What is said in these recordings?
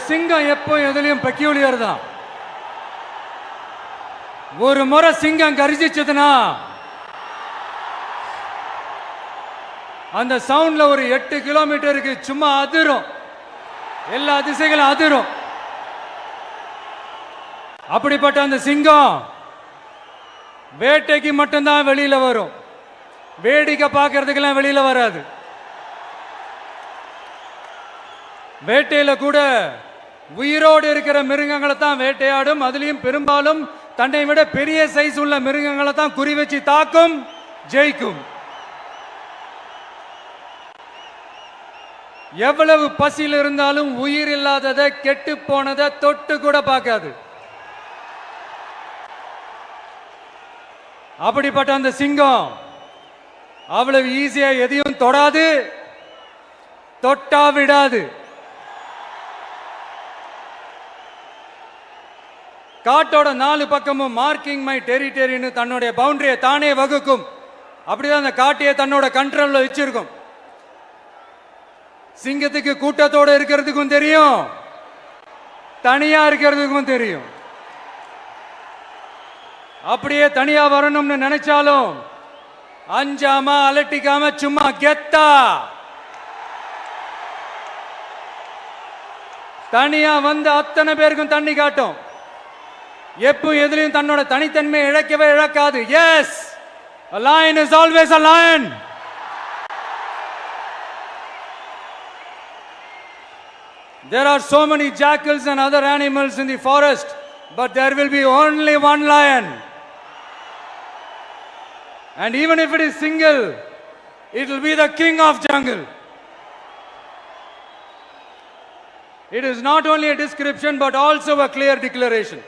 சிங்கம் எப்போ எதுலயும் பெக்யூலியர் தான். ஒரு முறை சிங்கம் கர்ஜிச்சதுன்னா அந்த சவுண்ட்ல ஒரு 8 கிலோமீட்டருக்கு சும்மா அதிரும், எல்லா திசைகளும் அதிரும். அப்படிப்பட்ட அந்த சிங்கம் வேட்டைக்கு மட்டும்தான் வெளியில வரும், வேடிக்கை பார்க்கறதுக்கெல்லாம் வெளியில வராது. வேட்டையில கூட உயிரோடு இருக்கிற மிருகங்களை தான் வேட்டையாடும். அதுலயும் பெரும்பாலும் தன்னை விட பெரிய சைஸ் உள்ள மிருகங்களை தான் குறி வச்சு தாக்கும், ஜெயிக்கும். எவ்வளவு பசியில் இருந்தாலும் உயிர் இல்லாததை, கெட்டு போனதை தொட்டு கூட பார்க்காது. அப்படிப்பட்ட அந்த சிங்கம் அவ்வளவு ஈஸியா எதையும் தொடாது, தொட்டா விடாது. காட்டோட 4 பக்கமும் மார்க்கிங் மை டெரிட்டரின்னு தன்னுடைய பவுண்டரியை தானே வகுக்கும். அப்படிதான் அந்த காட்டையை தன்னோட கண்ட்ரோல்ல வச்சிருக்கும். சிங்கத்துக்கு கூட்டத்தோட இருக்கிறதுக்கும் தெரியும், தனியா இருக்கிறதுக்கும் தெரியும். அப்படியே தனியா வரணும்னு நினைச்சாலும் அஞ்சாம அலட்டிக்காம சும்மா கெத்தா தனியா வந்து அத்தனை பேருக்கும் தண்ணி காட்டும். எப்போ எதிலையும் தன்னோட தனித்தன்மையை இழக்கவே இழக்காது. Yes, a lion is always a lion. There are so many jackals and other animals in the forest, but there will be only one lion. And even if it is single, it will be the king of jungle. It is not only a description but also a clear declaration.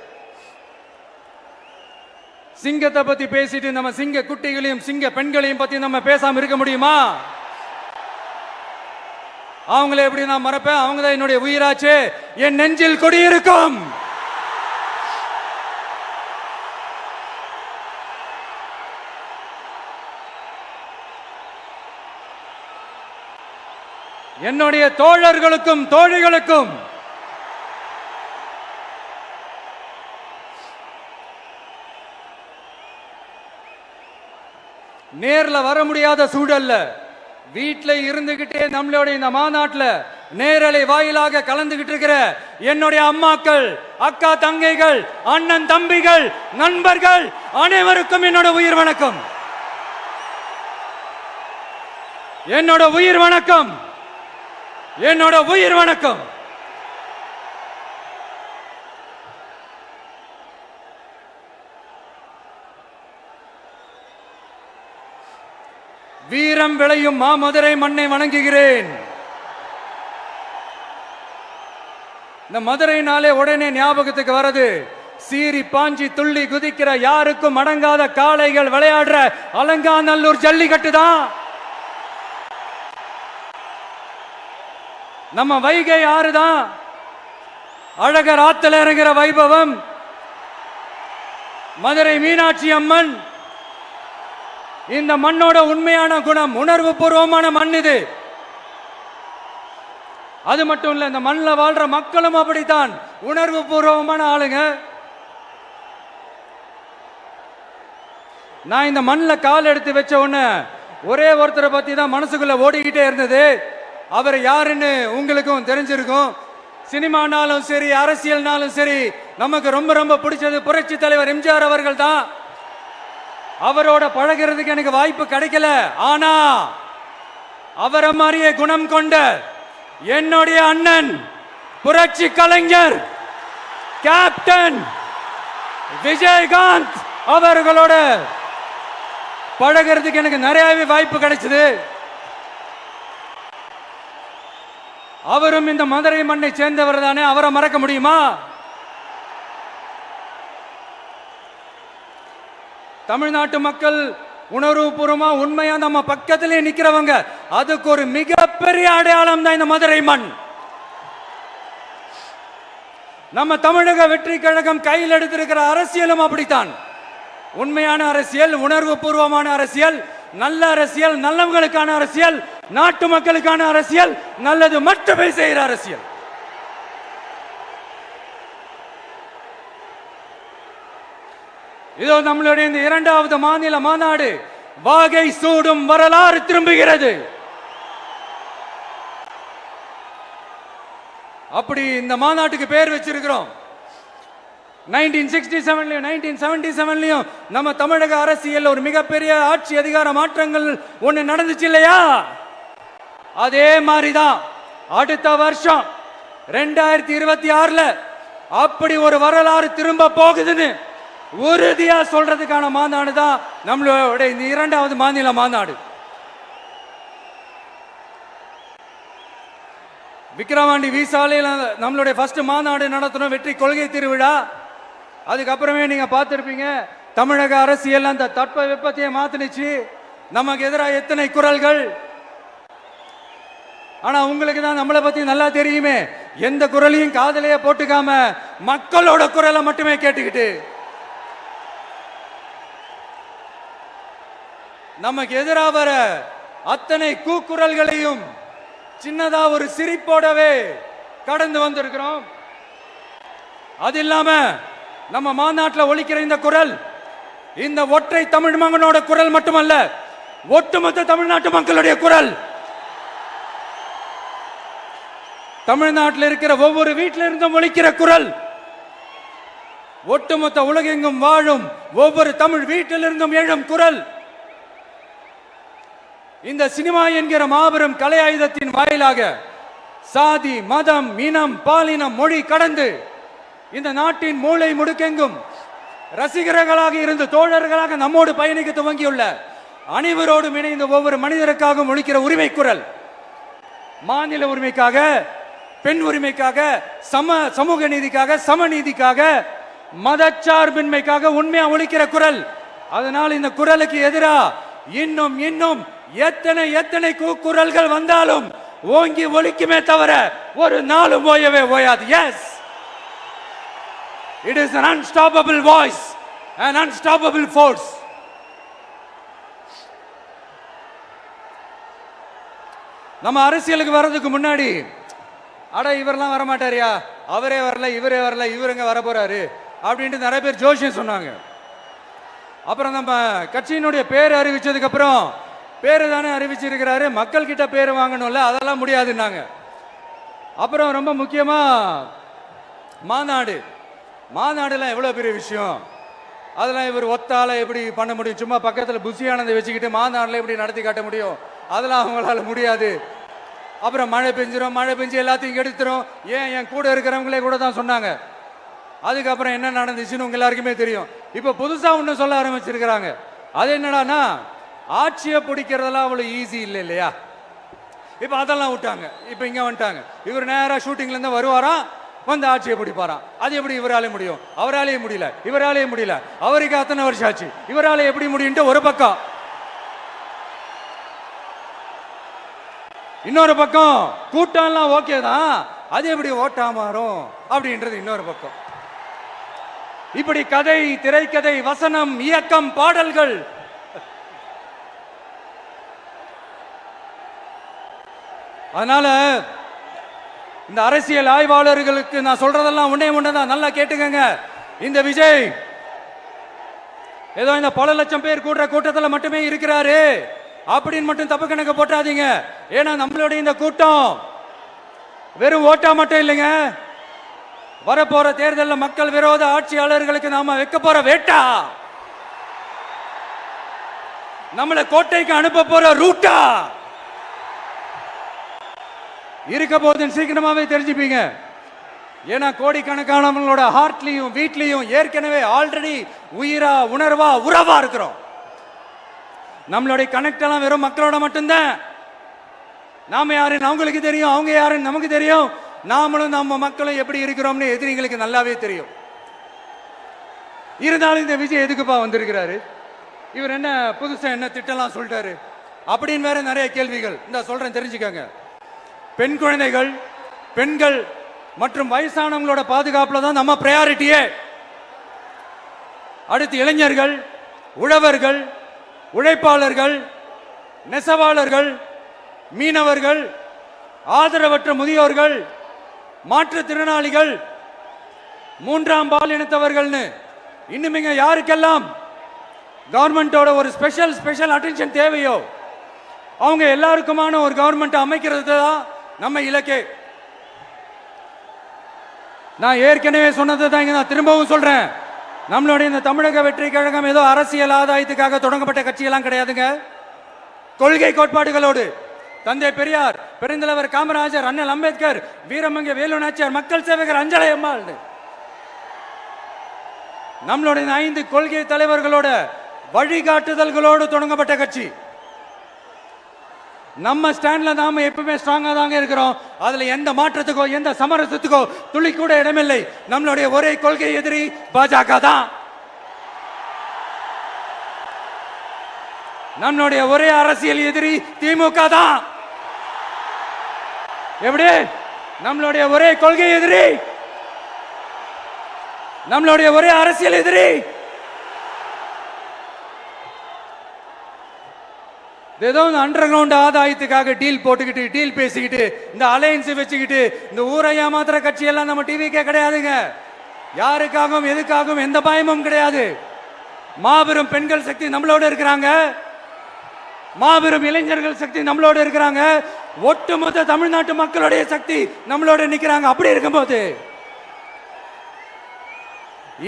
சிங்கத்தை பத்தி பேசிட்டு நம்ம சிங்க குட்டிகளையும் சிங்க பெண்களையும் பத்தி நம்ம பேசாம இருக்க முடியுமா? அவங்களை எப்படி நான் மறப்பேன்? அவங்க தான் என்னுடைய உயிராச்சே, என் நெஞ்சில் குடியிருக்கும். என்னுடைய தோழர்களுக்கும் தோழிகளுக்கும் நேர்ல வர முடியாத சூழல்ல வீட்டில் இருந்துகிட்டே நம்மளோட இந்த மாநாட்டில் நேரலை வாயிலாக கலந்துகிட்டு இருக்கிற என்னுடைய அம்மாக்கள், அக்கா தங்கைகள், அண்ணன் தம்பிகள், நண்பர்கள் அனைவருக்கும் என்னோட உயிர் வணக்கம். என்னோட உயிர் வணக்கம், என்னோட உயிர் வணக்கம். வீரம் விளையும் மாமதுரை மண்ணை வணங்குகிறேன். இந்த மதுரைனாலே உடனே ஞாபகத்துக்கு வரது சீறி பாஞ்சி துள்ளி குதிக்கிற யாருக்கும் அடங்காத காளைகள் விளையாடுற அலங்காநல்லூர் ஜல்லிக்கட்டு தான். நம்ம வைகை ஆறு தான். அழகர் ஆத்துல இறங்குற வைபவம், மதுரை மீனாட்சி அம்மன். இந்த மண்ணோட உண்மையான குணம் உணர்வு பூர்வமான மண் இது. அது மட்டும் இல்ல, இந்த மண்ணில் வாழ்ற மக்களும் அப்படித்தான் உணர்வு பூர்வமான ஆளுங்க. நான் இந்த மண்ணில் கால் எடுத்து வச்ச உடனே ஒரே ஒருத்தரை பத்தி தான் மனசுக்குள்ள ஓடிக்கிட்டே இருந்தது. அவர் யாருன்னு உங்களுக்கும் தெரிஞ்சிருக்கும். சினிமானாலும் சரி, அரசியல்னாலும் சரி, நமக்கு ரொம்ப ரொம்ப பிடிச்சது புரட்சி தலைவர் எம்ஜிஆர் அவர்கள் தான். அவரோட பழகிறதுக்கு எனக்கு வாய்ப்பு கிடைக்கல. ஆனா அவரை மாதிரியே குணம் கொண்ட என்னுடைய அண்ணன் புரட்சி கலைஞர் கேப்டன் விஜயகாந்த் அவர்களோட பழகிறதுக்கு எனக்கு நிறையவே வாய்ப்பு கிடைச்சது. அவரும் இந்த மதுரை மண்ணை சேர்ந்தவர் தானே, அவரை மறக்க முடியுமா? தமிழ்நாட்டு மக்கள் உணர்வுபூர்வமா உண்மையா நம்ம பக்கத்திலே நிக்கிறவங்க, அதுக்கு ஒரு மிகப்பெரிய அடையாளம் தான் இந்த மதுரை மண். நம்ம தமிழக வெற்றி கழகம் கையில் எடுத்திருக்கிற அரசியலும் அப்படித்தான். உண்மையான அரசியல், உணர்வு பூர்வமான அரசியல், நல்ல அரசியல், நல்லவங்களுக்கான அரசியல், நாட்டு மக்களுக்கான அரசியல், நல்லது மட்டுமே செய்கிற அரசியல். இதோ நம்மளுடைய இந்த இரண்டாவது மாநில மாநாடு வாகை சூடும் வரலாறு திரும்புகிறது. அப்படி இந்த மாநாட்டுக்கு பேர் வச்சிருக்கிறோம். 1967லயும் 1977லயும் நம்ம தமிழக அரசியல் ஒரு மிகப்பெரிய ஆட்சி அதிகார மாற்றங்கள் ஒண்ணு நடந்துச்சு இல்லையா? அதே மாதிரிதான் அடுத்த வருஷம் 2026ல அப்படி ஒரு வரலாறு திரும்ப போகுதுன்னு உறுதியா சொல்றதுக்கான மாநாடு தான் நம்மளோட இந்த இரண்டாவது மாநில மாநாடு. விக்கிரவாண்டி விசாலையில் நம்மளுடைய ஃபர்ஸ்ட் மாநாடு நடத்தணும், வெற்றி கொள்கை திருவிழா. அதுக்கப்புறமே நீங்க பார்த்திருப்பீங்க, தமிழக அரசியல் அந்த தட்ப வெப்பத்தையே மாத்தினுச்சு. நமக்கு எதிராக எத்தனை குரல்கள். ஆனா உங்களுக்கு தான் நம்மளை பத்தி நல்லா தெரியுமே, எந்த குரலையும் காதலையே போட்டுக்காம மக்களோட குரலை மட்டுமே கேட்டுக்கிட்டு நமக்கு எதிராக வர அத்தனை கூக்குரல்களையும் சின்னதா ஒரு சிரிப்போடவே கடந்து வந்திருக்கிறோம். அது இல்லாம நம்ம மாநாட்டில் ஒலிக்கிற இந்த குரல் இந்த ஒற்றை தமிழ் மகனோட குரல் மட்டுமல்ல, ஒட்டுமொத்த தமிழ்நாட்டு மக்களுடைய குரல். தமிழ்நாட்டில் இருக்கிற ஒவ்வொரு வீட்டில இருந்தும் ஒலிக்கிற குரல், ஒட்டுமொத்த உலகெங்கும் வாழும் ஒவ்வொரு தமிழ் வீட்டிலிருந்தும் எழும் குரல். இந்த சினிமா என்கிற மாபெரும் கலை ஆயுதத்தின் வாயிலாக சாதி, மதம், இனம், பாலினம், மொழி கடந்து இந்த நாட்டின் மூளை முடுக்கெங்கும் ரசிகர்களாக இருந்து தோழர்களாக நம்மோடு பயணிக்க துவங்கியுள்ள அனைவரோடும் இணைந்த ஒவ்வொரு மனிதருக்காகவும் ஒலிக்கிற உரிமை குரல். மாநில உரிமைக்காக, பெண் உரிமைக்காக, சமூக நீதிக்காக, சமநீதிக்காக, மதச்சார்பின்மைக்காக உண்மையா ஒலிக்கிற குரல். அதனால் இந்த குரலுக்கு எதிராக இன்னும் இன்னும் எத்தனை எத்தனை குரல்கள் வந்தாலும் ஓங்கி ஒலிக்குமே தவிர ஒரு நாளும் ஓயவே ஓயாது. Yes, it is an unstoppable voice, an unstoppable force. நம்ம அரசியலுக்கு வர்றதுக்கு முன்னாடி அட இவரெல்லாம் வர மாட்டாரியா, அவரே வரல, இவரே வரல, இவருங்க வர போறாரு அப்படின்ட்டு நிறைய பேர் ஜோசியம் சொன்னாங்க. அப்புறம் நம்ம கட்சியினுடைய பேர் அறிவிச்சதுக்கு அப்புறம் பேரு தானே அறிவிச்சிருக்கிறாரு, மக்கள் கிட்ட பேர் வாங்கணும்ல, அதெல்லாம் முடியாதுன்னாங்க. அப்புறம் ரொம்ப முக்கியமா மாநாடுலாம் எவ்வளவு பெரிய விஷயம், அதெல்லாம் இவர் ஒத்தால எப்படி பண்ண முடியும், சும்மா பக்கத்தில் புசியானதை வச்சுக்கிட்டு மாநாடுல எப்படி நடத்தி காட்ட முடியும், அதெல்லாம் அவங்களால முடியாது. அப்புறம் மழை பெஞ்சு எல்லாத்தையும் கெடுத்துரும். ஏன் என் கூட இருக்கிறவங்களே கூட தான் சொன்னாங்க. அதுக்கப்புறம் என்ன நடந்துச்சுன்னு உங்க எல்லாருக்குமே தெரியும். இப்ப புதுசா ஒண்ணு சொல்ல ஆரம்பிச்சிருக்கிறாங்க. அது என்னடானா, ஆட்சியை பிடிக்கிறதெல்லாம் அவ்வளவு ஈஸி இல்லை இல்லையா. இப்ப அதெல்லாம் விட்டாங்க, இப்ப இங்க வந்துட்டாங்க. இவர் நேரா ஷூட்டிங்ல இருந்து வருவாராம், வந்து ஆட்சியை பிடிப்பாராம். அது எப்படி இவராலே முடியும், அவராலே முடியல, இவராலே முடியல, அவருக்கு அத்தனை வருஷம் ஆச்சு, இவராலே எப்படி முடியும் ஒரு பக்கம். இன்னொரு பக்கம் கூட்டம்லாம் ஓகே தான், அது எப்படி ஓட்டா மாறும் அப்படின்றது இன்னொரு பக்கம். இப்படி கதை, திரைக்கதை, வசனம், இயக்கம், பாடல்கள், அதனால இந்த அரசியல் ஆய்வாளர்களுக்கு நான் சொல்றதெல்லாம் ஒன்னேதான், நல்லா கேட்டுக்கங்க. இந்த விஜய் ஏதோ இந்த பல லட்சம் பேர் கூடுற கூட்டத்தில் மட்டுமே இருக்கிறாரு அப்படின்னு மட்டும் தப்பு கணக்கு போட்டாதீங்க. ஏன்னா நம்மளுடைய இந்த கூட்டம் வெறும் ஓட்டா மட்டும் இல்லைங்க, வரப்போற தேர்தலில் மக்கள் விரோத ஆட்சியாளர்களுக்கு நாம வைக்க போற வேட்டா, நம்மளை கோட்டைக்கு அனுப்ப போற ரூட்டா இருக்க போதுன்னு சீக்கிரமாவே தெரிஞ்சுப்பீங்க. ஏன்னா கோடிக்கணக்கானவங்களோட ஹார்ட்லயும் வீட்லயும் ஏற்கனவே ஆல்ரெடி உயிரா, உணர்வா, உறவா இருக்கிறோம். நம்மளுடைய கனெக்ட் எல்லாம் வெறும் மக்களோட மட்டும்தான். நாம யாருன்னு அவங்களுக்கு தெரியும், அவங்க யாருன்னு நமக்கு தெரியும். நாமளும் நம்ம மக்களும் எப்படி இருக்கிறோம்னு எதிரிங்களுக்கு நல்லாவே தெரியும். இருந்தாலும் இந்த விஜய் எதுக்குப்பா வந்திருக்கிறாரு, இவர் என்ன புதுசா என்ன திட்டம்லாம் சொல்லிட்டாரு அப்படின்னு வேற நிறைய கேள்விகள். இந்த சொல்றேன் தெரிஞ்சுக்கங்க. பெண் குழந்தைகள், பெண்கள் மற்றும் வயசானவங்களோட பாதுகாப்புல தான் நம்ம பிரையாரிட்டியே. அடுத்து இளைஞர்கள், உழவர்கள், உழைப்பாளர்கள், நெசவாளர்கள், மீனவர்கள், ஆதரவற்ற முதியோர்கள், மாற்றுத்திறனாளிகள், மூன்றாம் பாலினத்தவர்கள்னு இன்னும் இங்க யாருக்கெல்லாம் கவர்மெண்டோட ஒரு ஸ்பெஷல் அட்டென்ஷன் தேவையோ அவங்க எல்லாருக்குமான ஒரு கவர்மெண்ட் அமைக்கிறது தான் நம்ம இலக்கே. நான் ஏற்கனவே சொன்னதை தான் இங்க நான் திரும்பவும் சொல்றேன். நம்மளுடைய இந்த தமிழக வெற்றி கழகம் ஏதோ அரசியல் ஆதாயத்துக்காக தொடங்கப்பட்ட கட்சியெல்லாம் கிடையாதுங்க. கொள்கை கோட்பாடுகளோடு தந்தை பெரியார், பெருந்தலைவர் காமராஜர், அண்ணல் அம்பேத்கர், வீரமங்க வேலு நாச்சியார், மக்கள் சேவகர் அஞ்சலை அம்மாள், நம்மளுடைய 5 கொள்கை தலைவர்களோட வழிகாட்டுதல்களோடு தொடங்கப்பட்ட கட்சி. நம்ம ஸ்டாண்ட்ல நாம எப்பவுமே ஸ்ட்ராங்கா தாங்க இருக்கிறோம். அதுல எந்த மாற்றத்துக்கோ எந்த சமரசத்துக்கோ துளி கூட இடமில்லை. நம்மளுடைய ஒரே கொள்கை எதிரி பாஜக தான். நம்மளுடைய ஒரே அரசியல் எதிரி திமுக தான். எப்படி? நம்மளுடைய ஒரே கொள்கை எதிரி, நம்மளுடைய ஒரே அரசியல் எதிரி ஏதோ அண்டர் கிரவுண்ட் ஆதாயத்துக்காக டீல் போட்டுக்கிட்டு டீல் பேசிக்கிட்டு இந்த அலையன்ஸ் வச்சுக்கிட்டு இந்த ஊரை ஏமாத்துற கட்சி எல்லாம் நம்ம டிவிக்கே கிடையாதுங்க. யாருக்காகவும் எதுக்காகவும் எந்த பயமும் கிடையாது. மாபெரும் பெண்கள் சக்தி நம்மளோட இருக்கிறாங்க, மாபெரும் இளைஞர்கள் சக்தி நம்மளோட இருக்கிறாங்க, ஒட்டுமொத்த தமிழ்நாட்டு மக்களுடைய சக்தி நம்மளோட நிக்கிறாங்க. அப்படி இருக்கும்போது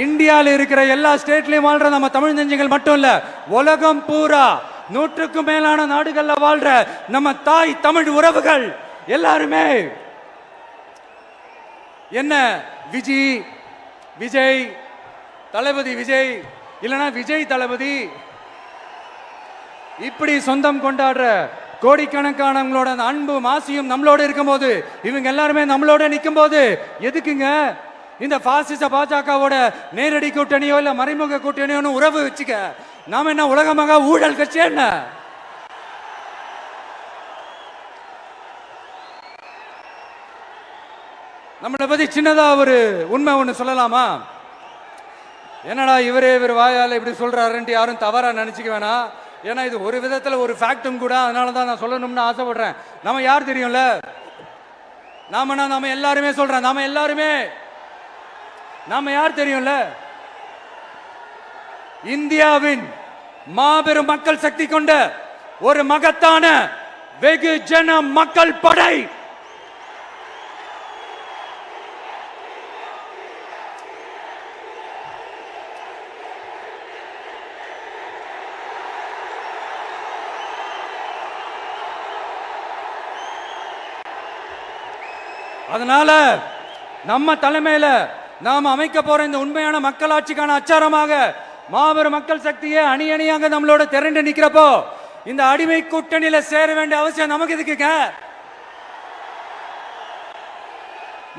இந்தியாவில் இருக்கிற எல்லா ஸ்டேட்லயும் வாழ்ற நம்ம தமிழ் நெஞ்சங்கள் மட்டும் இல்ல, உலகம் பூரா 100க்கும் மேலான நாடுகள்ல வாழ்ற நம்ம தாய் தமிழ் உறவுகள் எல்லாருமே என்ன விஜய் தளபதி விஜய் இல்லனா விஜய் தளபதி இப்படி சொந்தம் கொண்டாடுற கோடிக்கணக்கானவங்களோட அன்பு மாசியும் நம்மளோட இருக்கும் போது, இவங்க எல்லாருமே நம்மளோட நிற்கும் போது எதுக்குங்க இந்த பாசிச பாஜகவோட நேரடி கூட்டணியோ இல்ல மறைமுக கூட்டணியோ உறவு வச்சுக்க? நாம என்ன உலகமாக ஊழல் கட்சி? என்ன நம்மளை பத்தி சின்னதா ஒரு உண்மை ஒண்ணு சொல்லலாமா? என்னடா இவர் வாயால இப்படி சொல்றாருன்ட்டு யாரும் தவறா நினைச்சுக்க வேணாம். ஏன்னா இது ஒரு விதத்துல ஒரு ஃபேக்டும் கூட. அதனாலதான் நான் சொல்லணும்னு ஆசைப்படுறேன். நம்ம யார் தெரியும்ல? நாம எல்லாருமே சொல்றேன். நாம யார் தெரியும்ல? இந்தியாவின் மாபெரும் மக்கள் சக்தி கொண்ட ஒரு மகத்தான வெகுஜன மக்கள் படை. அதனால நம்ம தலைமையில நாம் அமைக்க போற இந்த உண்மையான மக்களாட்சிக்கான அச்சாரமாக மாபெரும் மக்கள் சக்தியே அணி அணியாக நம்மளோட திரண்டு நிக்கிறப்போ இந்த அடிமை கூட்டணியில சேர வேண்டிய அவசியம் நமக்கு எதுக்குங்க?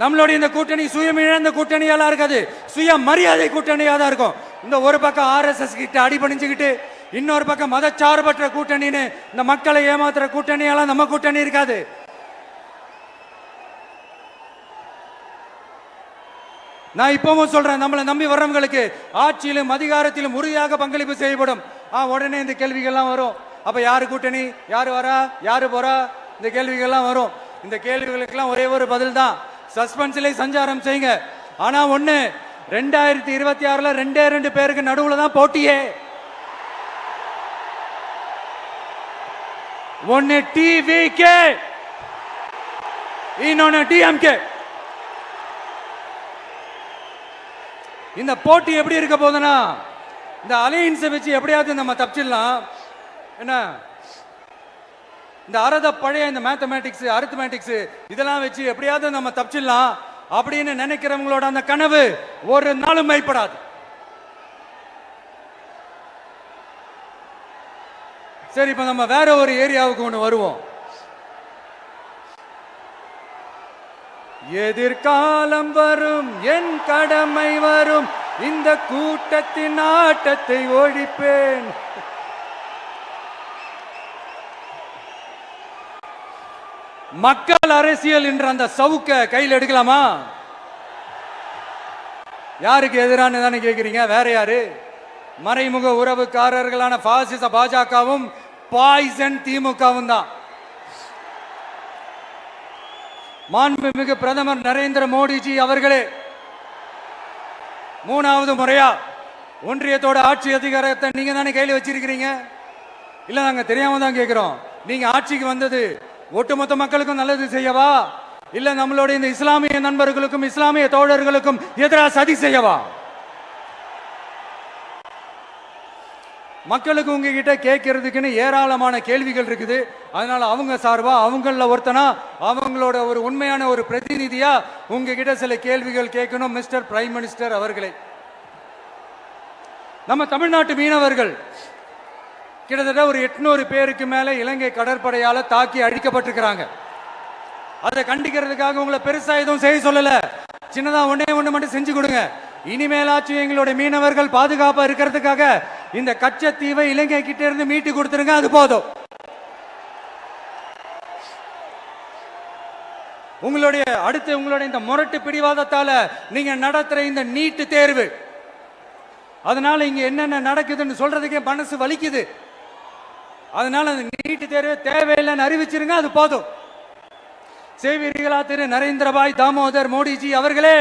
நம்மளுடைய இந்த கூட்டணி சுயம் இழந்த கூட்டணியெல்லாம் இருக்காது, சுய மரியாதை கூட்டணியா தான் இருக்கும். இந்த ஒரு பக்கம் RSS கிட்ட அடிபணிஞ்சுக்கிட்டு, இன்னொரு பக்கம் மதச்சார்பற்ற கூட்டணின்னு இந்த மக்களை ஏமாத்துற கூட்டணியெல்லாம் நம்ம கூட்டணி இருக்காது. நான் இப்பவும் சொல்றேன், நம்மளை நம்பி வர்றவங்களுக்கு ஆட்சியிலும் அதிகாரத்திலும் உறுதியாக பங்களிப்பு செய்யப்படும். உடனே இந்த கேள்விகள்லாம் வரும். அப்ப யாரு கூட்டணி, யாரு வரா, யாரு போறா, இந்த கேள்விகள்லாம் வரும். இந்த கேள்விகளுக்கெல்லாம் ஒரே ஒரு பதில் தான், சஸ்பென்ஸ்ல சஞ்சாரம் செய்யுங்க. ஆனா ஒண்ணு, 2026ல 2 பேருக்கு நடுவுல தான் போட்டியே. ஒன்னு டிவிகே, இன்னொன்னு டிஎம்கே. இந்த போட்டி எப்படி இருக்க போதுன்னா, இந்த அலையன்ஸை வச்சு எப்படியாவது நம்ம தப்பிச்சிடலாம். என்ன இந்த பழைய இந்த மேத்தமேட்டிக்ஸ், அரித்மேட்டிக்ஸ் இதெல்லாம் வச்சு எப்படியாவது நம்ம தப்பிச்சிடலாம் அப்படின்னு நினைக்கிறவங்களோட அந்த கனவு ஒரு நாளும் மைப்படாது. சரி, இப்ப நம்ம வேற ஒரு ஏரியாவுக்கு ஒண்ணு வருவோம். எதிர்காலம் வரும், என் கடமை வரும், இந்த கூட்டத்தின் ஆட்டத்தை ஒழிப்பேன். மக்கள் அரசியல் என்ற அந்த சவுக்க கையில் எடுக்கலாமா? யாருக்கு எதிரான தானே கேட்கிறீங்க? வேற யாரு? மறைமுக உறவுக்காரர்களான பாசிச பாஜகவும் பாய்சன் திமுகவும் தான். மாண்புமிகு பிரதமர் நரேந்திர மோடிஜி அவர்களே, 3வது முறையா ஒன்றியத்தோட ஆட்சி அதிகாரத்தை நீங்க தானே கையில் வச்சிருக்கிறீங்க. இல்ல நாங்க தெரியாம தான் கேட்கிறோம். நீங்க ஆட்சிக்கு வந்தது ஒட்டுமொத்த மக்களுக்கும் நல்லது செய்யவா, இல்ல நம்மளுடைய இந்த இஸ்லாமிய நண்பர்களுக்கும் இஸ்லாமிய தோழர்களுக்கும் எதிராக சதி செய்யவா? மக்களுக்கு உங்ககிட்ட கேட்கறதுக்குன்னு ஏராளமான கேள்விகள் இருக்குது. அதனால அவங்க சார்பா அவங்கள ஒருத்தனா அவங்களோட ஒரு உண்மையான ஒரு பிரதிநிதியா உங்ககிட்ட சில கேள்விகள் கேட்கணும். மிஸ்டர் பிரைம் மினிஸ்டர் அவர்களே, நம்ம தமிழ்நாட்டு மீனவர்கள் கிட்டத்தட்ட ஒரு 800 பேருக்கு மேல இலங்கை கடற்படையால தாக்கி அழிக்கப்பட்டிருக்கிறாங்க. அதை கண்டிக்கிறதுக்காக உங்களை பெருசா எதுவும் செய்ய சொல்லல, சின்னதா ஒண்ணே ஒண்ணு மட்டும் செஞ்சு கொடுங்க. இனிமேலாச்சும் எங்களுடைய மீனவர்கள் பாதுகாப்பா இருக்கிறதுக்காக இந்த கச்சத்தீவை இலங்கை கிட்ட இருந்து மீட்டு கொடுத்துருங்க, அது போதும். உங்களுடைய இந்த முரட்டு பிடிவாதத்தால நீங்க நடத்துற இந்த நீட்டு தேர்வு, அதனால இங்க என்னென்ன நடக்குதுன்னு சொல்றதுக்கே மனசு வலிக்குது. அதனால அந்த நீட்டு தேர்வு தேவையில்லைன்னு அறிவிச்சிருங்க, அது போதும். செய்வீர்களா திரு நரேந்திரபாய் தாமோதர் மோடிஜி அவர்களே?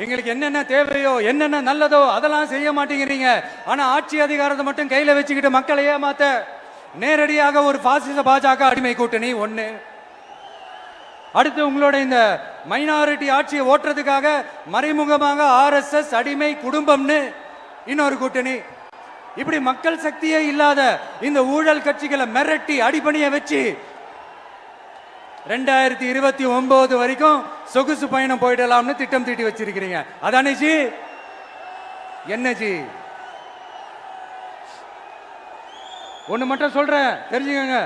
எங்களுக்கு என்னென்ன தேவையோ என்னென்ன நல்லதோ அதெல்லாம் செய்ய மாட்டேங்கிறீங்க. ஆனா ஆட்சி அதிகாரத்தை மட்டும் கையில வச்சுக்கிட்டு மக்களை ஏமாத்த நேரடியாக ஒரு பாசிச பாஜக அடிமை கூட்டணி ஒண்ணு, அடுத்து உங்களோட இந்த மைனாரிட்டி ஆட்சியை ஓட்டுறதுக்காக மறைமுகமாக RSS அடிமை குடும்பம்னு இன்னொரு கூட்டணி. இப்படி மக்கள் சக்தியே இல்லாத இந்த ஊழல் கட்சிகளை மிரட்டி அடிபணிய வச்சு 2029 வரைக்கும் சொகுசு பயணம் போயிடலாம்னு திட்டம் தீட்டி வச்சிருக்கிறீங்க. அதானே ஜி? என்ன ஜி? ஒண்ணு மட்டும் சொல்றேன், தெரிஞ்சுக்கங்க.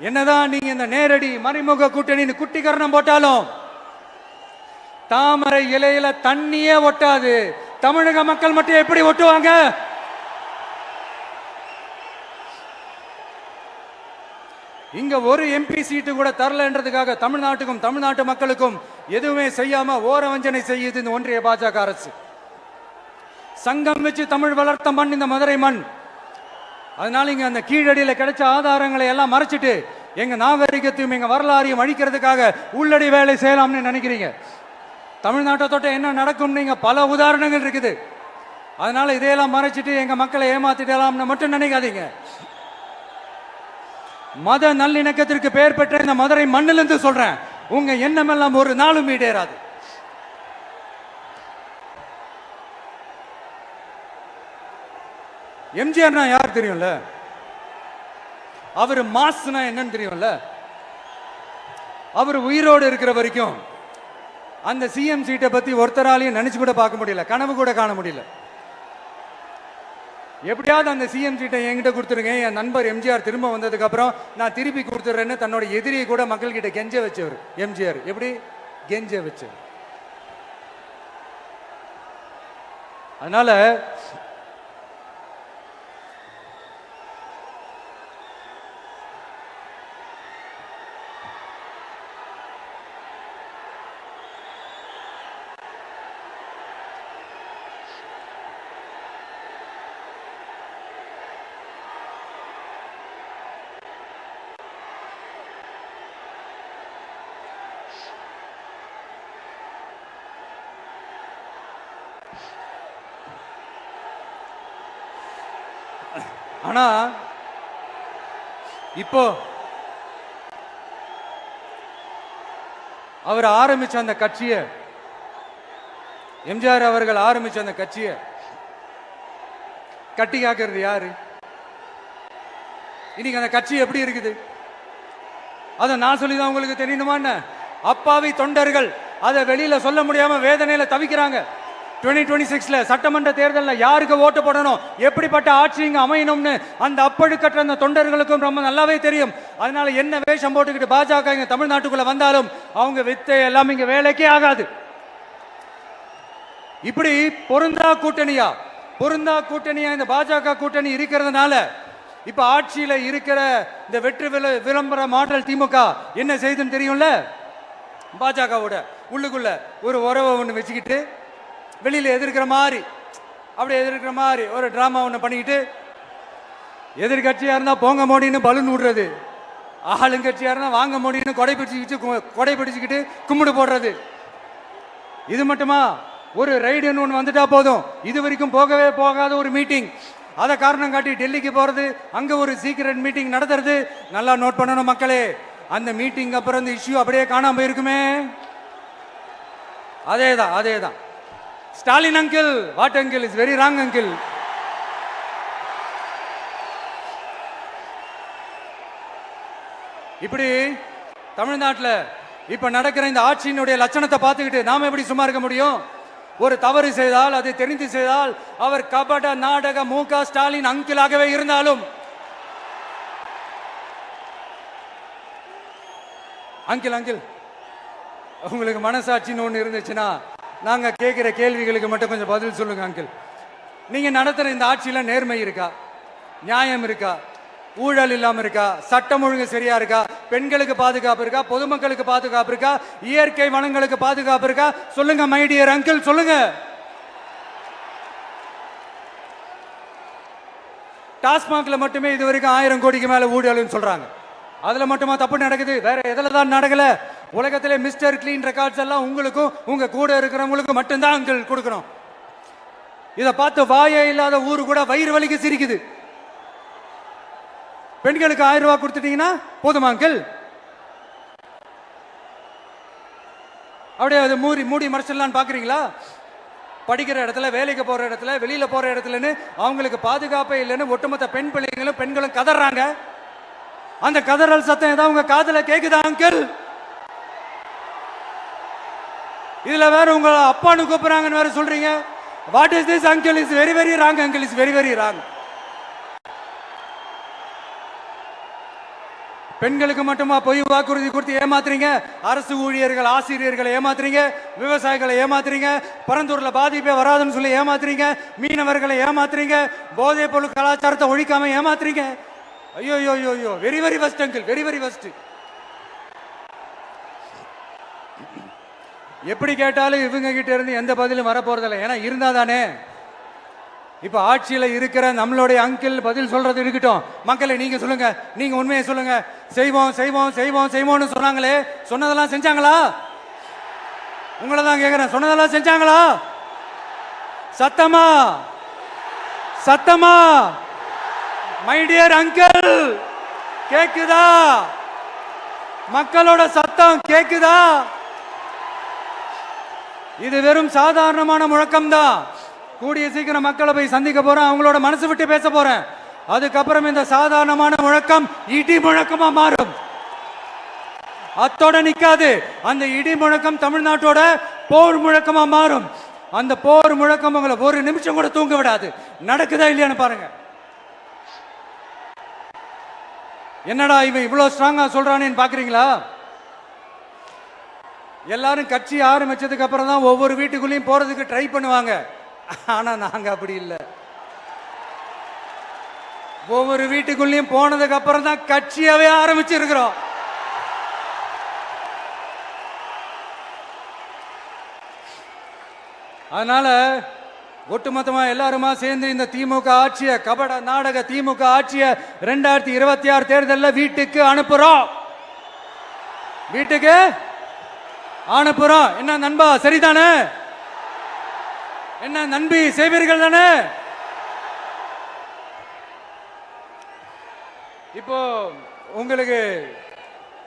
என்னதான் நீங்க இந்த நேரடி மறைமுக கூட்டணி குட்டிகரணம் போட்டாலும் தாமரை இலையில தண்ணியே ஒட்டாது. தமிழக மக்கள் மட்டும் எப்படி ஒட்டுவாங்க? இங்க ஒரு MP சீட்டு கூட தரலன்றதுக்காக தமிழ்நாட்டுக்கும் தமிழ்நாட்டு மக்களுக்கும் எதுவுமே செய்யாம ஓரவஞ்சனை செய்யுது இந்த ஒன்றிய பாஜக அரசு. சங்கம் வச்சு தமிழ் வளர்த்த மண் இந்த மதுரை மண். அதனால இங்க அந்த கீழடியில கிடைச்ச ஆதாரங்களை எல்லாம் மறைச்சிட்டு எங்க நாகரிகத்தையும் எங்க வரலாறையும் அழிக்கிறதுக்காக உள்ளடி வேலை செய்யலாம்னு நினைக்கிறீங்க. தமிழ்நாட்டை தொட்ட என்ன நடக்கும் நீங்க பல உதாரணங்கள் இருக்குது. அதனால இதையெல்லாம் மறைச்சிட்டு எங்க மக்களை ஏமாத்திடலாம்னு மட்டும் நினைக்காதீங்க. மத நல்லிணக்கத்திற்கு பெயர் பெற்ற இந்த மதுரை மண்ணிலிருந்து சொல்றேன், உங்க எண்ணம் எல்லாம் ஒரு நாளும் ஈடேறாது. எம்ஜிஆர்னா யார் தெரியும்ல? அவர் மாஸ்னா என்னன்னு தெரியும்ல? அவர் உயிரோடு இருக்கிற வரைக்கும் அந்த CM சீட்டை பத்தி ஒருத்தராலையும் நினைச்சு கூட பார்க்க முடியல, கனவு கூட காண முடியல. எப்படியாவது அந்த CM சீட்டை என்கிட்ட கொடுத்துருங்க, என் நண்பர் எம்ஜிஆர் திரும்ப வந்ததுக்கு அப்புறம் நான் திருப்பி கொடுத்துறேன்னு தன்னோட எதிரியை கூட மக்கள் கிட்ட கெஞ்ச வச்சவர் எம்ஜிஆர். எப்படி கெஞ்ச வச்சவர்? அதனால ஆனா இப்போ அவர் ஆரம்பிச்ச அந்த கட்சியை, எம்ஜிஆர் அவர்கள் ஆரம்பிச்ச அந்த கட்சியை கட்டி காக்கிறது யாரு? இன்னைக்கு அந்த கட்சி எப்படி இருக்குது அதை நான் சொல்லிதான் உங்களுக்கு தெரியணுமா? அப்பாவி தொண்டர்கள் அதை வெளியில சொல்ல முடியாம வேதனையில தவிக்கிறாங்க. 2026 சட்டமன்ற தேர்தலில் யாருக்கு ஓட்டு போடணும், எப்படிப்பட்ட ஆட்சி இங்க அமையணும்னு அந்த அப்பழுக்கற்ற அந்த தொண்டர்களுக்கும் ரொம்ப நல்லாவே தெரியும். அதனால என்ன வேஷம் போட்டுக்கிட்டு பாஜக இங்க தமிழ்நாட்டுக்குள்ள வந்தாலும் அவங்க வித்தை எல்லாம் இங்க வேலைக்கே ஆகாது. இப்படி பொருந்தா கூட்டணியா இந்த பாஜக கூட்டணி இருக்கிறதுனால இப்ப ஆட்சியில இருக்கிற இந்த வெற்றி விளம்பர மாடல் திமுக என்ன செய்துன்னு தெரியும்ல? பாஜகவோட உள்ளுக்குள்ள ஒரு உறவை ஒண்ணு வச்சுக்கிட்டு வெளியில எதிர்க்கிற மாதிரி ஒரு டிராமா ஒண்ணு பண்ணிக்கிட்டு எதிர்கட்சியா இருந்தா போங்க மோடின்னு பலூன் விடுறது, ஆளுங்கட்சியா இருந்தா வாங்க முடியும்னு கொடை பிடிச்சுக்கிட்டு கும்பிடு போடுறது. இது மட்டுமா? ஒரு ரைடுன்னு ஒன்று வந்துட்டா போதும், இது வரைக்கும் போகவே போகாத ஒரு மீட்டிங், அதை காரணம் காட்டி டெல்லிக்கு போறது, அங்க ஒரு சீக்ரெட் மீட்டிங் நடத்துறது. நல்லா நோட் பண்ணணும் மக்களே, அந்த மீட்டிங் அப்புறம் இந்த இஷ்யூ அப்படியே காணாம போயிருக்குமே. அதேதான் Stalin uncle, what uncle is very wrong uncle. இப்படி தமிழ்நாட்டில் இப்ப நடக்கிற இந்த ஆட்சியினுடைய லட்சணத்தை பார்த்துக்கிட்டு நாம எப்படி சும்மா இருக்க முடியும்? ஒரு தவறு செய்தால், அதை தெரிந்து செய்தால், அவர் கபட நாடக மு.க. ஸ்டாலின் அங்கிளாகவே இருந்தாலும், அங்கிள் உங்களுக்கு மனசாட்சின்னு ஒன்று இருந்துச்சுன்னா நாங்க கேட்கிற கேள்விகளுக்கு மட்டும் கொஞ்சம் பதில் சொல்லுங்க அங்கிள். நீங்க நடத்துற இந்த ஆட்சியில நேர்மை இருக்கா? நியாயம் இருக்கா? ஊழல் இல்லாம இருக்கா? சட்டம் ஒழுங்கு சரியா இருக்கா? பெண்களுக்கு பாதுகாப்பு இருக்கா? பொதுமக்களுக்கு பாதுகாப்பு இருக்கா? இயற்கை வளங்களுக்கு பாதுகாப்பு இருக்கா? சொல்லுங்க மை டியர் அங்கிள், சொல்லுங்க. டாஸ்மாக்ல மட்டுமே இது வரைக்கும் 1000 கோடிக்கு மேல ஊழல்னு சொல்றாங்க. அதுல மட்டுமா தப்பு நடக்குது? வேற எதுல தான் நடக்கல? உலகத்திலே மிஸ்டர் கிளீன் ரெக்கார்ட்ஸ் எல்லாம் உங்களுக்கும் உங்க கூட இருக்கிறவங்களுக்கும் மட்டும்தான் அங்கிள் கொடுக்கணும். இதை பார்த்து வாயே இல்லாத ஊரு கூட வயிறு வலிக்கு சிரிக்குது. பெண்களுக்கு 1000 ரூபாய் கொடுத்துட்டீங்கன்னா போதுமா அங்கிள்? அப்படியே அது மூடி மறைச்சிடலான்னு பாக்குறீங்களா? படிக்கிற இடத்துல, வேலைக்கு போற இடத்துல, வெளியில போற இடத்துலன்னு அவங்களுக்கு பாதுகாப்பே இல்லைன்னு ஒட்டுமொத்த பெண் பிள்ளைங்களும் பெண்களும் கதறாங்க. அந்த கதறல் சத்தம் ஏதாவது உங்க காதுல கேக்குதா அங்கிள்? இதுல வேற உங்க அப்பான்னு கூப்பிடுறாங்கன்னு வேற சொல்றீங்க. What is this uncle? Is very very wrong uncle, is very very wrong. பெண்களுக்கு மட்டுமா பொய் வாக்குறுதி கொடுத்து ஏமாத்துறீங்க? அரசு ஊழியர்கள், ஆசிரியர்களை ஏமாத்துறீங்க, விவசாயிகளை ஏமாத்துறீங்க, பரந்தூர்ல பாதிப்பே வராதுன்னு சொல்லி ஏமாத்துறீங்க, மீனவர்களை ஏமாத்துறீங்க, போதைப் பொருள் கலாச்சாரத்தை ஒழிக்காம ஏமாத்துறீங்க. ஐயோ ஐயோ ஐயோ, very very first uncle, very very first. எப்படி கேட்டாலும் இவங்க கிட்ட இருந்து எந்த பதிலும் வரப்போறதில்லை. ஏன்னா இருந்தா தானே. இப்ப ஆட்சியில இருக்கிற நம்மளுடைய அங்கிள் பதில் சொல்றது இருக்கட்டும். மக்களை நீங்க சொல்லுங்க, நீங்க உண்மையை சொல்லுங்க. செய்வோம் செய்வோம் செய்வோம் செய்வோம்னு சொன்னாங்களே, சொன்னதெல்லாம் செஞ்சாங்களா? உங்களை தான் கேக்குறேன், சொன்னதெல்லாம் செஞ்சாங்களா? சத்தமா சத்தமா மை டியர் அங்கிள், கேக்குதா? மக்களோட சத்தம் கேக்குதா? இது வெறும் சாதாரணமான முழக்கம் தான். கூடிய சீக்கிரம் மக்களை போய் சந்திக்க போறேன், அவங்களோட மனசு விட்டு பேச போறேன். அதுக்கப்புறம் இந்த சாதாரணமான முழக்கம் இடி முழக்கமா மாறும். அத்தோட நிக்காது, அந்த இடி முழக்கம் தமிழ்நாட்டோட போர் முழக்கமா மாறும். அந்த போர் முழக்கம் உங்களை ஒரு நிமிஷம் கூட தூங்க விடாது. நடக்குதா இல்லையான்னு பாருங்க. என்னடா இவன் இவ்வளவு ஸ்ட்ராங்கா சொல்றானேன்னு பாக்குறீங்களா? எல்லாரும் கட்சி ஆரம்பிச்சதுக்கு அப்புறம் தான் ஒவ்வொரு வீட்டுக்குள்ளேயும் போறதுக்கு ட்ரை பண்ணுவாங்க. ஆனா நாங்க அப்படி இல்லை. ஒவ்வொரு வீட்டுக்குள்ளேயும் போனதுக்கு அப்புறம் தான் கட்சியாவே ஆரம்பிச்சிருக்கிறோம். அதனால ஒட்டுமொத்தமா எல்லாருமா சேர்ந்து இந்த திமுக ஆட்சிய, கபட நாடக திமுக ஆட்சிய 2026 தேர்தலில் வீட்டுக்கு அனுப்புறோம். வீட்டுக்கு அனுப்புறோம். என்ன நண்பா, சரிதானே? என்ன நம்பி செய்வீர்கள் தானே? இப்போ உங்களுக்கு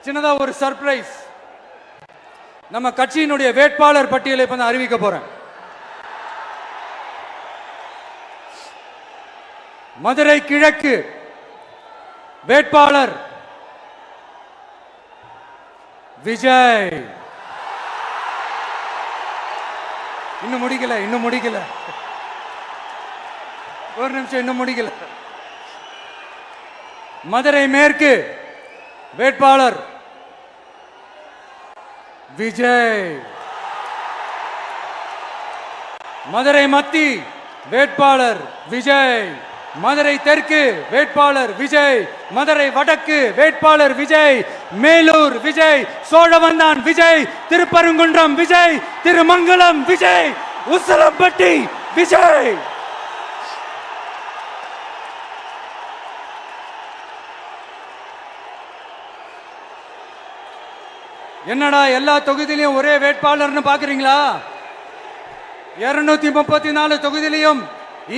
சின்னதா ஒரு சர்ப்ரைஸ். நம்ம கட்சியினுடைய வேட்பாளர் பட்டியலை இப்ப நான் அறிவிக்க போறேன். மதுரை கிழக்கு வேட்பாளர் விஜய். இன்னும் முடிக்கல. ஒரு நிமிஷம், இன்னும் முடிக்கல. மதுரை மேற்கு வேட்பாளர் விஜய். மதுரை மத்தி வேட்பாளர் விஜய். மதுரை தெற்கு வேட்பாளர் விஜய். மதுரை வடக்கு வேட்பாளர் விஜய். மேலூர் விஜய். சோழவந்தான் விஜய். திருப்பரங்குன்றம் விஜய். திருமங்கலம் விஜய். உசிலம்பட்டி விஜய். என்னடா எல்லா தொகுதியிலையும் ஒரே வேட்பாளர்னு பாக்குறீங்களா? 234 தொகுதியிலையும்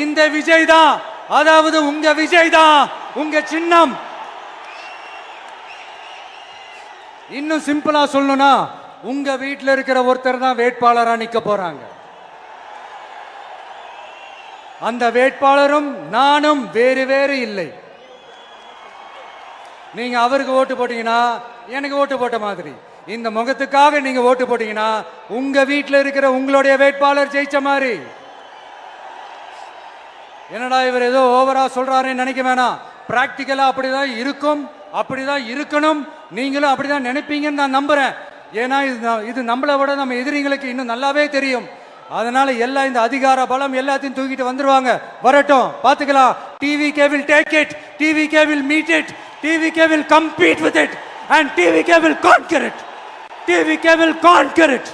இந்த விஜய் தான், அதாவது உங்க விஜய் தான் உங்க சின்னம். இன்னும் சிம்பிளா சொல்லணும்னா உங்க வீட்டில் இருக்கிற ஒருத்தர் தான் வேட்பாளரா நிக்க போறாங்க. அந்த வேட்பாளரும் நானும் வேறு வேறு இல்லை. நீங்க அவருக்கு ஓட்டு போட்டீங்கன்னா எனக்கு ஓட்டு போட்ட மாதிரி, இந்த முகத்துக்காக நீங்க ஓட்டு போட்டீங்கன்னா உங்க வீட்டில் இருக்கிற உங்களுடைய வேட்பாளர் ஜெயிச்ச மாதிரி. என்னடா இவர் ஏதோ ஓவரா சொல்றாருன்னு நினைக்க வேணாம். பிராக்டிக்கலா அப்படிதான் இருக்கும், அப்படிதான் இருக்கணும். நீங்களும் அப்படிதான் நினைப்பீங்கன்னு நான் நம்புறேன். ஏன்னா இது நம்மளை விட நம்ம எதிரிங்களுக்கு இன்னும் நல்லாவே தெரியும். அதனால எல்லாம் இந்த அதிகார பலம் எல்லாத்தையும் தூக்கிட்டு வந்துருவாங்க. வரட்டும், பாத்துக்கலாம். TVK will take it, TVK will meet it, TVK will compete with it and TVK will conquer it, TVK will conquer it.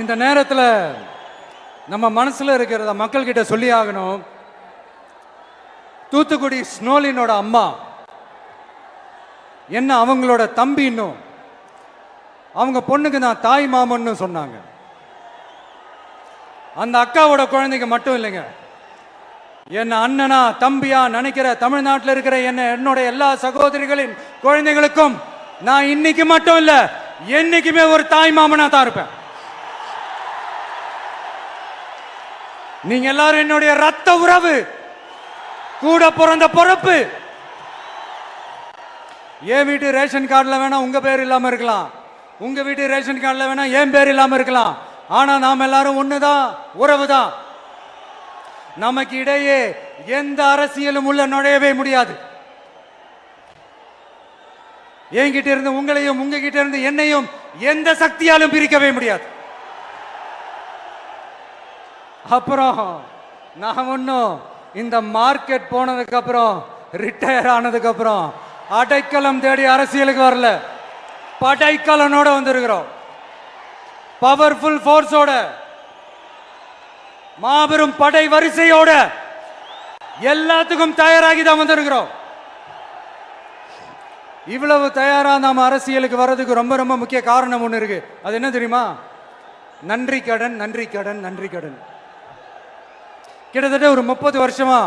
இந்த நேரத்தில் நம்ம மனசுல இருக்கிறத மக்கள் கிட்ட சொல்லி ஆகணும். தூத்துக்குடி ஸ்னோலினோட அம்மா என்ன அவங்களோட தம்பி, இன்னும் அவங்க பொண்ணுக்கு நான் தாய் மாமன்னு சொன்னாங்க. அந்த அக்காவோட குழந்தைங்க மட்டும் இல்லைங்க, என்ன அண்ணனா தம்பியா நினைக்கிற தமிழ்நாட்டில் இருக்கிற என்னோட எல்லா சகோதரிகளின் குழந்தைகளுக்கும் நான் இன்னைக்கு மட்டும் இல்ல, என்னைக்குமே ஒரு தாய் மாமனா தான் இருப்பேன். நீங்க எல்லாரும் என்னுடைய ரத்த உறவு, கூட பிறந்த பொறுப்பு. என் வீட்டு ரேஷன் கார்டுல வேணா உங்க பேர் இல்லாம இருக்கலாம், உங்க வீட்டு ரேஷன் கார்டுல வேணா என் பேர் இல்லாம இருக்கலாம். ஆனா நாம் எல்லாரும் ஒண்ணுதான், உறவு தான். நமக்கு இடையே எந்த அரசியலும் உள்ள நுழையவே முடியாது. என்கிட்ட இருந்து உங்களையும் உங்ககிட்ட இருந்து என்னையும் எந்த சக்தியாலும் பிரிக்கவே முடியாது. அப்புறம் நான் ஒன்னும் இந்த மார்க்கெட் போனதுக்கு அப்புறம், ரிட்டையர் ஆனதுக்கு அப்புறம் அடைக்கலம் தேடி அரசியலுக்கு வரல. படைக்கலனோட வந்திருக்கிறோம். பவர்ஃபுல் போர்ஸோட, மாபெரும் படை வரிசையோட, எல்லாத்துக்கும் தயாராகி தான் வந்திருக்கிறோம். இவ்வளவு தயாரா நாம அரசியலுக்கு வர்றதுக்கு ரொம்ப ரொம்ப முக்கிய காரணம் ஒண்ணு இருக்கு. அது என்ன தெரியுமா? நன்றி கடன், நன்றி கடன், நன்றி கடன். கிட்டத்தட்ட ஒரு 30 வருஷமா,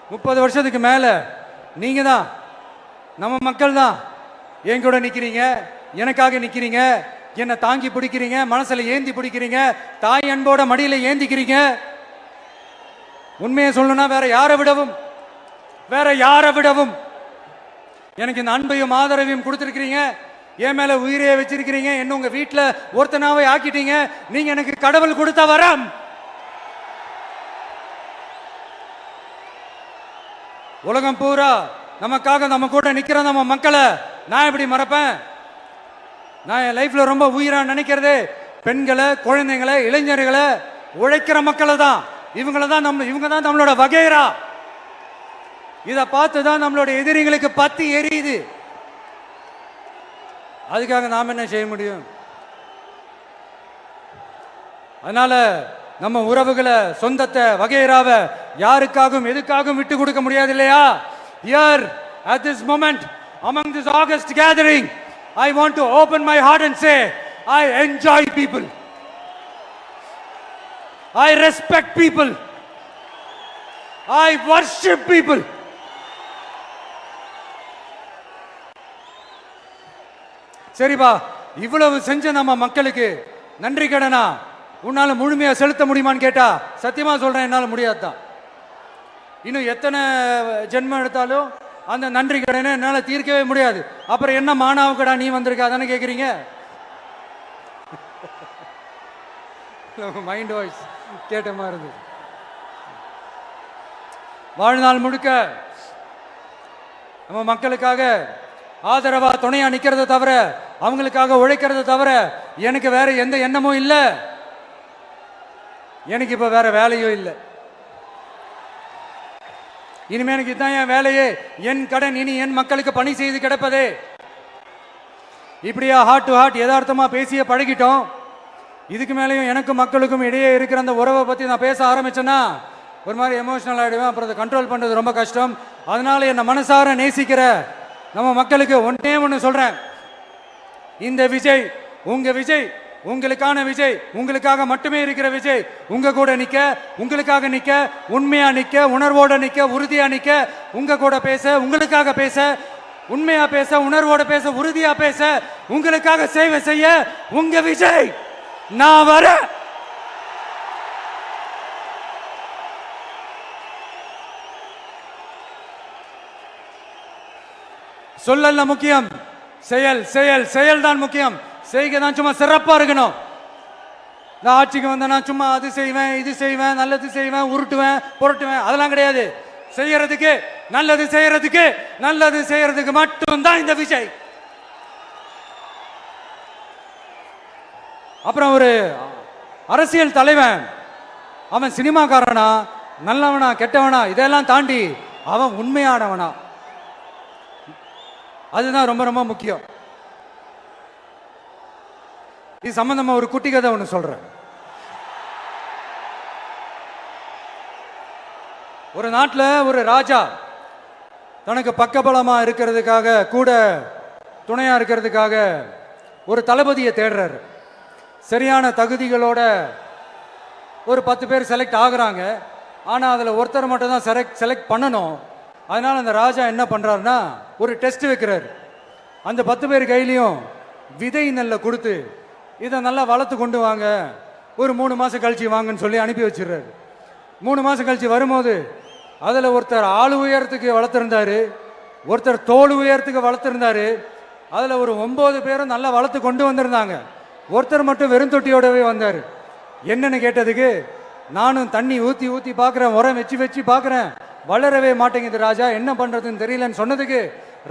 30 வருஷத்துக்கு மேல நீங்க தான், நம்ம மக்கள் தான் என் கூட நிக்கிறீங்க, எனக்காக நிக்கிறீங்க, என்னை தாங்கி பிடிக்கிறீங்க, மனசுல ஏந்தி பிடிக்கிறீங்க, தாய் அன்போட மடியில ஏந்திக்கிறீங்க. உண்மையை சொல்லணும்னா வேற யாரை விடவும் எனக்கு இந்த அன்பையும் ஆதரவையும் கொடுத்திருக்கிறீங்க. என் மேல உயிரையே வச்சிருக்கிறீங்க. என்ன உங்க வீட்டுல ஒருத்தனாவே ஆக்கிட்டீங்க. நீங்க எனக்கு கடவுள் கொடுத்த வரம். உலகம் பூரா நமக்காக நம்ம கூட நிக்கிற நம்ம மக்களை நான் எப்படி மறப்பேன்? நான் என் லைஃப்ல ரொம்ப உயிரா நினைக்கிறது பெண்களை, குழந்தைங்களை, இளைஞர்களை, உழைக்கிற மக்களை தான். இவங்க தான் நம்மளோட வகைரா. இதை பார்த்து தான் நம்மளோட எதிரிகளுக்கு பத்தி எரியுது. அதுக்காக நாம் என்ன செய்ய முடியும்? அதனால நம்ம உறவுகளை, சொந்தத்தை, வகைராவை யாருக்காகவும் எதுக்காகவும் விட்டு கொடுக்க முடியாது இல்லையா? Here at this moment among this August gathering, I want to open my heart and say I enjoy people, I respect people, I worship people. சரிப்பா, இவ்வளவு செஞ்ச நம்ம மக்களுக்கு நன்றி கடனா உன்னால முழுமையா செலுத்த முடியுமான்னு கேட்டா சத்தியமா சொல்றேன், என்னால முடியாதுதான். இன்னும் எத்தனை ஜென்மம் எடுத்தாலும் அந்த நன்றி கடனை என்னால தீர்க்கவே முடியாது. அப்புறம் என்ன மானாவுக்கடா நீ வந்திருக்க அதானே கேக்குறீங்க? மைண்ட் வாய்ஸ் கேட்ட மாதிரி இருந்தது. வாழ்நாள் முழுக்க நம்ம மக்களுக்காக ஆதரவா துணையா நிக்கிறத தவிர, அவங்களுக்காக உழைக்கிறத தவிர எனக்கு வேற எந்த எண்ணமும் இல்லை. எனக்கு இப்ப வேற வேலையும் இல்லை. இனிமே எனக்கு இதுதான் என் வேலையே, என் கடன் இனி என் மக்களுக்கு பணி செய்து கிடப்பதே. இப்படியா ஹார்ட் டு ஹார்ட் யதார்த்தமா பேசிய பழகிட்டோம். இதுக்கு மேலேயும் எனக்கும் மக்களுக்கும் இடையே இருக்கிற அந்த உறவை பத்தி நான் பேச ஆரம்பிச்சேன்னா ஒரு மாதிரி எமோஷனல் ஆகிடுவேன். அப்புறம் அதை கண்ட்ரோல் பண்ணுறது ரொம்ப கஷ்டம். அதனால என்னை மனசார நேசிக்கிற நம்ம மக்களுக்கு ஒன்னே ஒன்று சொல்றேன். இந்த விஜய் உங்க விஜய், உங்களுக்கான விஜய், உங்களுக்காக மட்டுமே இருக்கிற விஜய். உங்க கூட நிக்க, உங்களுக்காக நிக்க, உண்மையா நிக்க, உணர்வோட நிக்க, உறுதியா நிக்க, உங்க கூட பேச, உங்களுக்காக பேச, உண்மையா பேச, உணர்வோட பேச, உறுதியா பேச, உங்களுக்காக சேவை செய்ய உங்க விஜய் நான் வர. சொல்லல முக்கியம், செயல் செயல் செயல் தான் முக்கியம். செய்கை தான் சும்மா சிறப்பா இருக்கணும். நான் ஆட்சிக்கு வந்தேன்னா சும்மா அது செய்வேன், இது செய்வேன், நல்லது செய்வேன், உருட்டுவேன், புரட்டுவேன், அதெல்லாம் கிடையாது. செய்யறதுக்கு, நல்லது செய்யறதுக்கு, நல்லது செய்யறதுக்கு மட்டும்தான் இந்த விஜய். அப்புறம் ஒரு அரசியல் தலைவன் அவன் சினிமாக்காரனா, நல்லவனா, கெட்டவனா, இதெல்லாம் தாண்டி அவன் உண்மையானவனா, அதுதான் ரொம்ப ரொம்ப முக்கியம். இது சம்பந்தமா ஒரு குட்டி கதை ஒன்று சொல்றேன். ஒரு நாட்டில் ஒரு ராஜா தனக்கு பக்கபலமா இருக்கிறதுக்காக, கூட துணையா இருக்கிறதுக்காக ஒரு தளபதியை தேடுறாரு. சரியான தகுதிகளோட ஒரு 10 பேர் செலக்ட் ஆகுறாங்க. ஆனால் அதில் ஒருத்தர் மட்டும் தான் செலக்ட் பண்ணணும். அதனால அந்த ராஜா என்ன பண்றாருன்னா ஒரு டெஸ்ட் வைக்கிறாரு. அந்த 10 பேர் கையிலையும் விதை நெல்லை கொடுத்து இதை நல்லா வளர்த்து கொண்டு வாங்க, ஒரு 3 மாசம் கழிச்சு வாங்கன்னு சொல்லி அனுப்பி வச்சிடுறாரு. 3 மாசம் கழிச்சு வரும்போது அதில் ஒருத்தர் ஆளு உயரத்துக்கு வளர்த்துருந்தாரு, ஒருத்தர் தோல் உயரத்துக்கு வளர்த்துருந்தாரு. அதில் ஒரு 9 பேரும் நல்லா வளர்த்து கொண்டு வந்திருந்தாங்க. ஒருத்தர் மட்டும் வெறும் தொட்டியோடவே வந்தார். என்னன்னு கேட்டதுக்கு, நானும் தண்ணி ஊற்றி ஊற்றி பார்க்குறேன், உரம் வச்சு வச்சு பார்க்குறேன், வளரவே மாட்டேங்குது ராஜா, என்ன பண்ணுறதுன்னு தெரியலன்னு சொன்னதுக்கு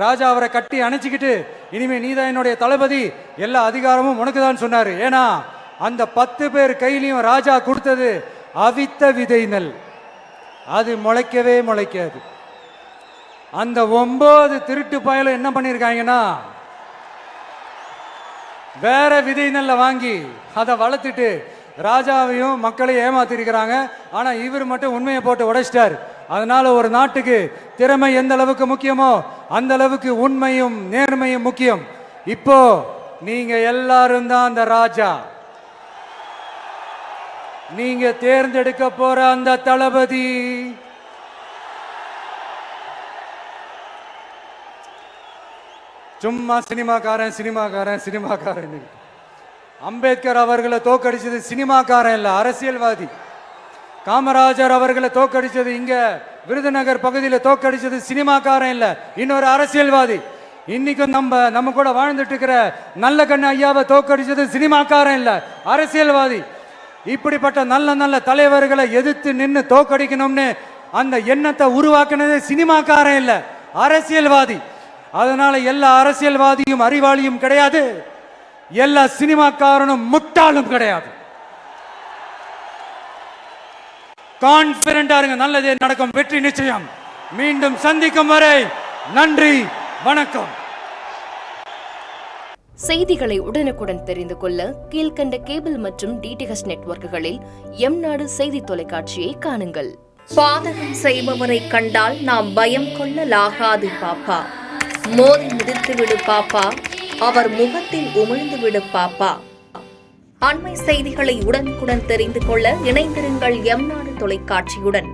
ராஜா அவரை கட்டி அணைச்சிக்கிட்டு, இனிமே நீதான் என்னுடைய தளபதி, எல்லா அதிகாரமும் உனக்கு தான் சொன்னார். ஏன்னா அந்த 10 பேர் கையிலையும் ராஜா கொடுத்தது அவித்த விதை நெல், அது முளைக்கவே முளைக்காது. அந்த 9 திருட்டு பயலும் என்ன பண்ணியிருக்காங்கன்னா வேற விதை நெல்ல வாங்கி அதை வளர்த்துட்டு ராஜாவையும் மக்களையும் ஏமாத்திருக்கிறாங்க. ஆனா இவர் மட்டும் உண்மையை போட்டு உடைச்சிட்டார். அதனால ஒரு நாட்டுக்கு திறமை எந்த அளவுக்கு முக்கியமோ அந்த அளவுக்கு உண்மையும் நேர்மையும் முக்கியம். இப்போ நீங்க எல்லாரும் தான் அந்த ராஜா. நீங்க தேர்ந்தெடுக்க போற அந்த தளபதி சும்மா சினிமாக்காரன் சினிமாக்காரன் சினிமாக்காரன். அம்பேத்கர் அவர்களை தோக்கடிச்சது சினிமாக்காரன் இல்ல, அரசியல்வாதி. காமராஜர் அவர்களை தோக்கடிச்சது, இங்க விருதுநகர் பகுதியில் தோக்கடிச்சது சினிமாக்காரன் இல்ல, இன்னொரு அரசியல்வாதி. இன்னைக்கும் நம்ம கூட வாழ்ந்துட்டு இருக்கிற நல்ல கண்ணு ஐயாவை தோக்கடிச்சது சினிமாக்காரன் இல்ல, அரசியல்வாதி. இப்படிப்பட்ட நல்ல நல்ல தலைவர்களை எதிர்த்து நின்று தோக்கடிக்கணும்னு அந்த எண்ணத்தை உருவாக்குனது சினிமாக்காரன் இல்ல, அரசியல்வாதி. அதனால எல்லா அரசியல்வாதியும் அறிவாளியும் கிடையாது, எல்லா சினிமாக்காரனும் முட்டாளும் கிடையாது. கான்பிடண்டா இருங்க, நல்லதே நடக்கும், வெற்றி நிச்சயம். மீண்டும் சந்திக்கும் வரை நன்றி, வணக்கம். செய்திகளை உடனுக்குடன் தெரிந்து கொள்ள கீழ்கண்ட கேபிள் மற்றும் டிடிஹெச் நெட்வொர்க்குகளில் எம்நாடு செய்தி தொலைக்காட்சியை காணுங்கள். பாதகம் செய்பவரை கண்டால் நாம் பயம் கொள்ளலாகாது பாப்பா, மோதி மிதித்து விடு பாப்பா, அவர் முகத்தில் உமிழ்ந்து விடு பாப்பா. அண்மை செய்திகளை உடனுக்குடன் தெரிந்து கொள்ள இணைந்திருங்கள் எம்நாடு தொலைக்காட்சியுடன்.